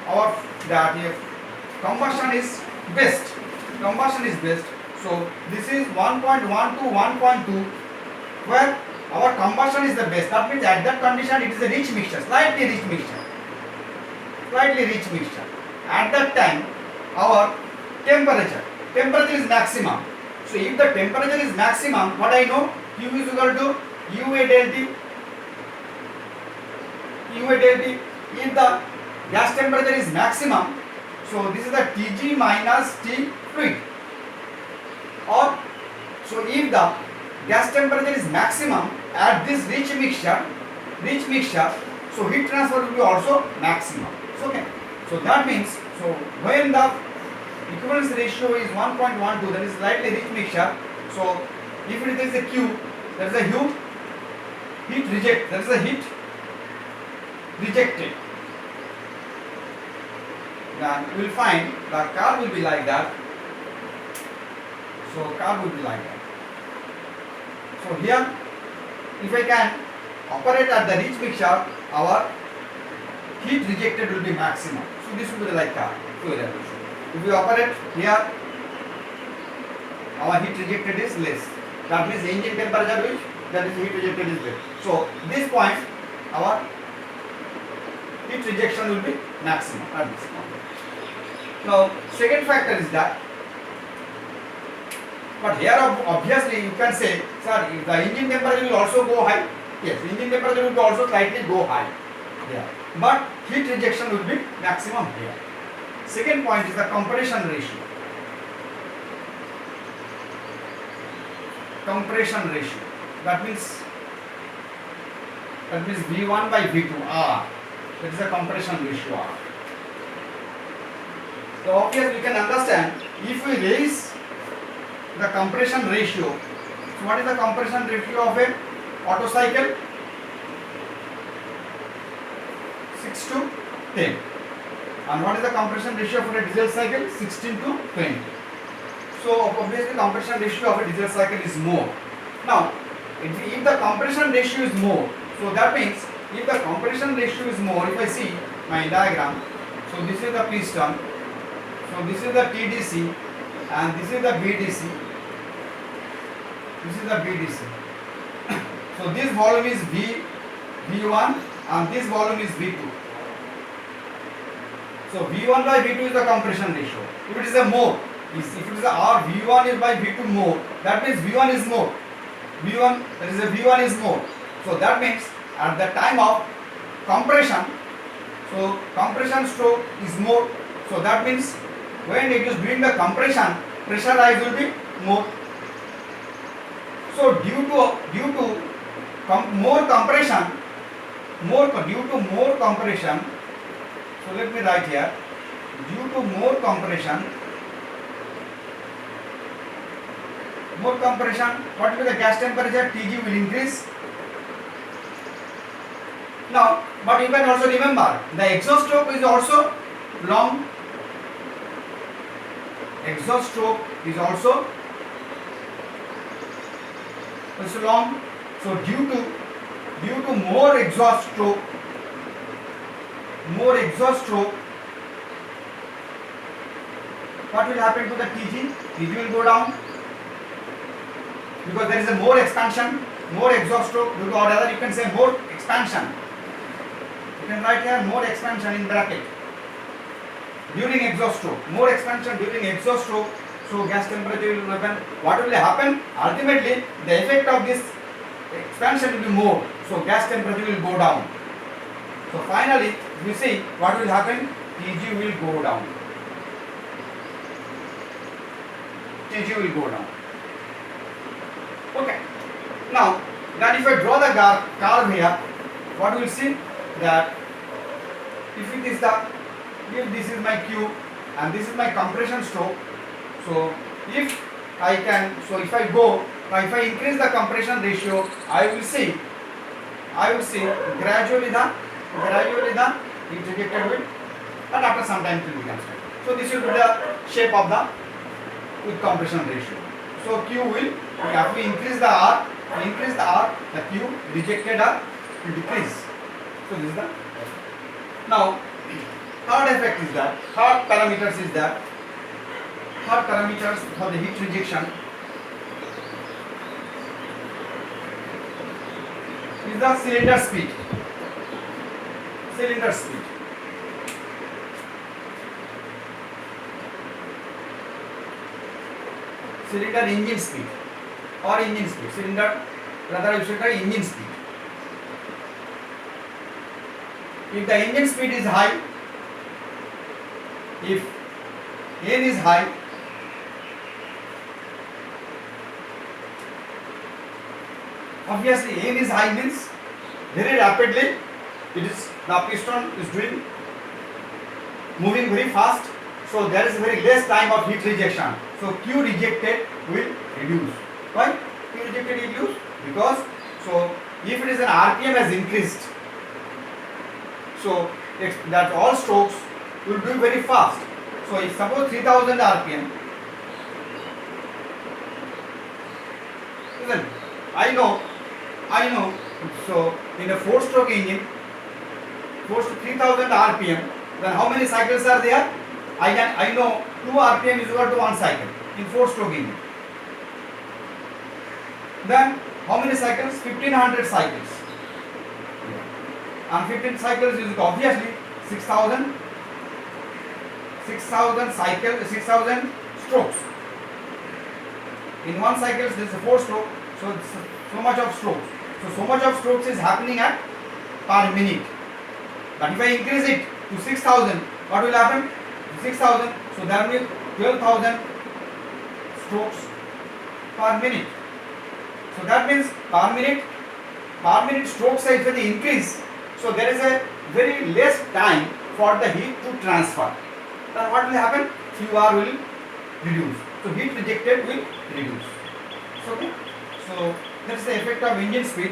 our that if combustion is best, combustion is best. So this is 1.1 to 1.2 where our combustion is the best. That means at that condition it is a rich mixture, slightly rich mixture, slightly rich mixture. At that time our temperature is maximum. So if the temperature is maximum, what I know, Q is equal to UA del T. UA del T. If the gas temperature is maximum, so this is the Tg minus T fluid. Or so if the gas temperature is maximum at this rich mixture, so heat transfer will be also maximum. So, okay. So that means, so when the equivalence ratio is 1.12, that is slightly rich mixture. So if it is a Q, there is a heat reject, there is a heat rejected. Then you will find the curve will be like that. So curve will be like that. So here, if I can operate at the rich mixture, our heat rejected will be maximum. So this will be like curve. If we operate here, our heat rejected is less. That means engine temperature which, that is heat rejected is less. So this point, our heat rejection will be maximum at this point. Now second factor is that, but here obviously you can say, sir, if the engine temperature will also go high. Yes, engine temperature will also slightly go high here, but heat rejection will be maximum here. Second point is the compression ratio. Compression ratio. That means V1 by V2 R. That is the compression ratio R. So obviously we can understand, if we raise the compression ratio, so what is the compression ratio of a Otto cycle? 6 to 10. And what is the compression ratio for a diesel cycle? 16 to 20. So obviously compression ratio of a diesel cycle is more. Now if the compression ratio is more, so that means if the compression ratio is more, if I see my diagram, so this is the piston, so this is the TDC and this is the BDC, this is the BDC. So this volume is V1 and this volume is V2. So V1 by V2 is the compression ratio. If it is a more, if it is a R, V1 is by V2 more, that means V1 is more. V1, that is a V1 is more. So that means at the time of compression, so compression stroke is more. So that means when it is doing the compression, pressure rise will be more. So due to more compression, so let me write here, due to more compression, what will be the gas temperature? Tg will increase. Now, but you can also remember, the exhaust stroke is also long. Exhaust stroke is also long. So due to more exhaust stroke, what will happen to the Tg? Tg will go down because there is a more expansion, more exhaust stroke, or rather you can say more expansion. You can write here more expansion in bracket during exhaust stroke, more expansion during exhaust stroke. So gas temperature will happen. What will happen? Ultimately, the effect of this expansion will be more. So gas temperature will go down. So finally, you see what will happen? Tg will go down. Tg will go down. Okay. Now, then if I draw the curve here, what we will see that if it is if this is my Q and this is my compression stroke, so if I increase the compression ratio, I will see gradually the heat rejected will, and after some time it will become steady. So this will be the shape of the with compression ratio. So Q will, we have to increase the R, the Q rejected R will decrease. So this is the, now third effect is that, third parameters is that, third parameters for the heat rejection is the cylinder speed. Cylinder speed. Cylinder engine speed or engine speed. Cylinder, rather you should say engine speed. If the engine speed is high, if N is high, obviously N is high means very rapidly it is, the piston is doing, moving very fast, so there is very less time of heat rejection, so Q rejected will reduce. Why Q rejected reduce? Because so if it is an RPM has increased, so that all strokes will do very fast. So if suppose 3000 RPM, listen, I know, so in a 4-stroke engine, 3000 RPM, then how many cycles are there? I know 2 RPM is equal to 1 cycle in 4-stroke engine. Then how many cycles? 1500 cycles. And 15 cycles is obviously 6000 cycle, 6000 strokes. In 1 cycle there is a 4-stroke, so so much of strokes. So much of strokes is happening at per minute. But if I increase it to 6000, what will happen? 6000, so that will be 12,000 strokes per minute. So that means per minute stroke size will increase. So there is a very less time for the heat to transfer. Then what will happen? QR will reduce. So heat rejected will reduce. Okay. So that is the effect of engine speed.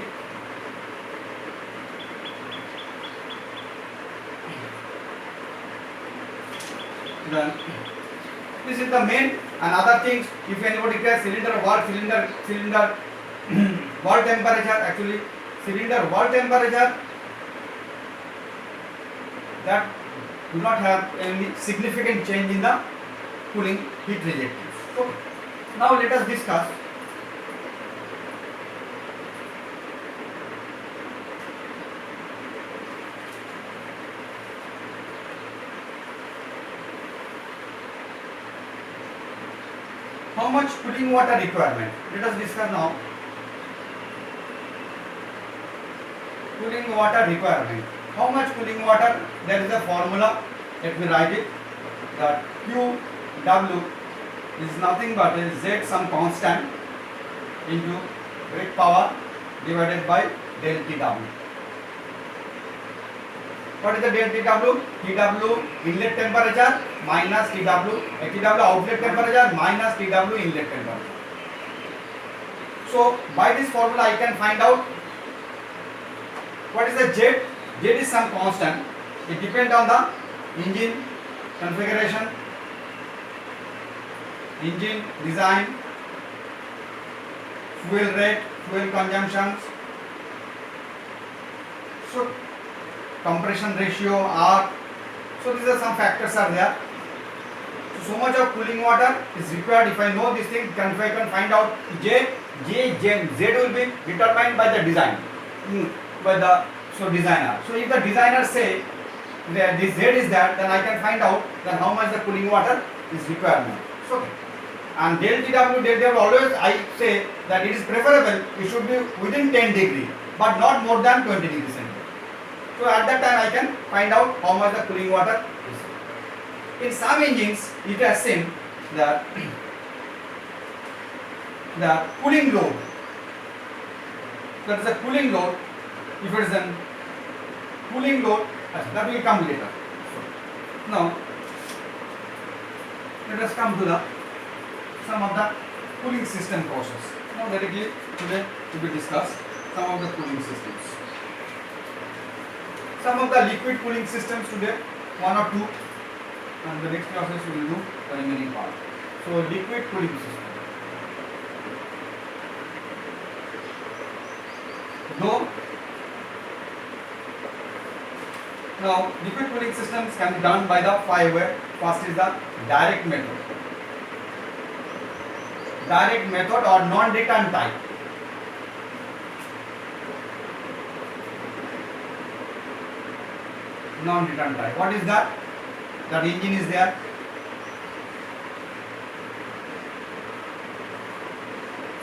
Then this is the main, and other things. If anybody cares, cylinder wall wall temperature, actually cylinder wall temperature, that do not have any significant change in the cooling heat rejectives. So now let us discuss how much cooling water requirement. Let us discuss now cooling water requirement. How much cooling water? There is a formula. Let me write it. That QW is nothing but a Z some constant into brake power divided by del TW. What is the del TW? TW inlet temperature minus TW outlet temperature minus TW inlet temperature. So by this formula I can find out what is the Z. Z is some constant. It depends on the engine configuration, engine design, fuel rate, fuel consumptions, so compression ratio, R. So these are some factors are there. So much of cooling water is required. If I know this thing, if I can find out Z will be determined by the design, by the designer. So if the designer say that this Z is that, then I can find out then how much the cooling water is required. So and del TW always I say that it is preferable, it should be within 10 degree, but not more than 20 degrees centigrade. So at that time I can find out how much the cooling water is. In some engines it has seen that the cooling load, that is a cooling load, if it is a cooling load, that will come later. Now let us come to the some of the cooling system process. Now directly today we will discuss some of the cooling systems. Some of the liquid cooling systems today, 1 or 2, and the next classes we will do the remaining part. So liquid cooling system. Though Now, liquid cooling systems can be done by the 5 way. First is the direct method. Direct method or non-return type. Non-return type. What is that? That engine is there.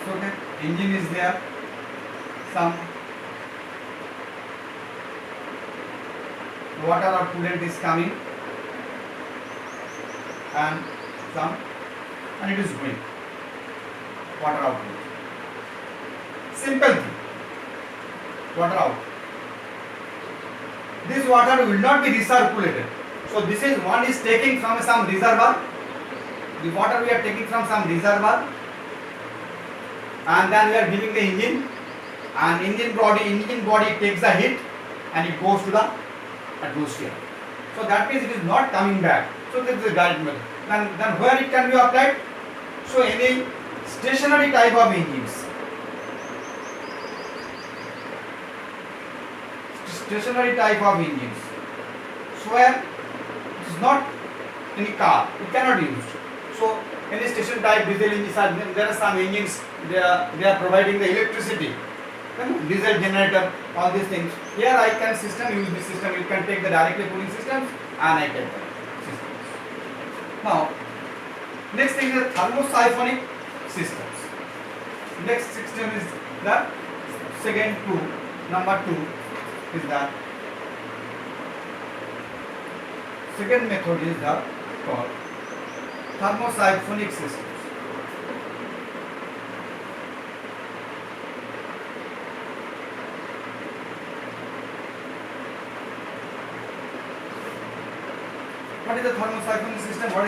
So, okay, engine is there. Some water or coolant is coming, and it is going. Water output. Simple thing. Water out. This water will not be recirculated. So this is one is taking from some reservoir. The water we are taking from some reservoir, and then we are giving the engine, and engine body takes the heat and it goes to the atmosphere. So that means it is not coming back. So this is a direct method. Then where it can be applied? So any stationary type of engines. Stationary type of engines. So where it is not any car, it cannot be used. So any station type diesel engines there are some engines they are providing the electricity. Diesel generator, all these things. Here I can use this system. You can take the directly cooling systems and I take the systems. Now, next thing is thermosiphonic systems. Next system is the number 2 is the second method is the called thermosiphonic systems. What is the thermosiphonic system?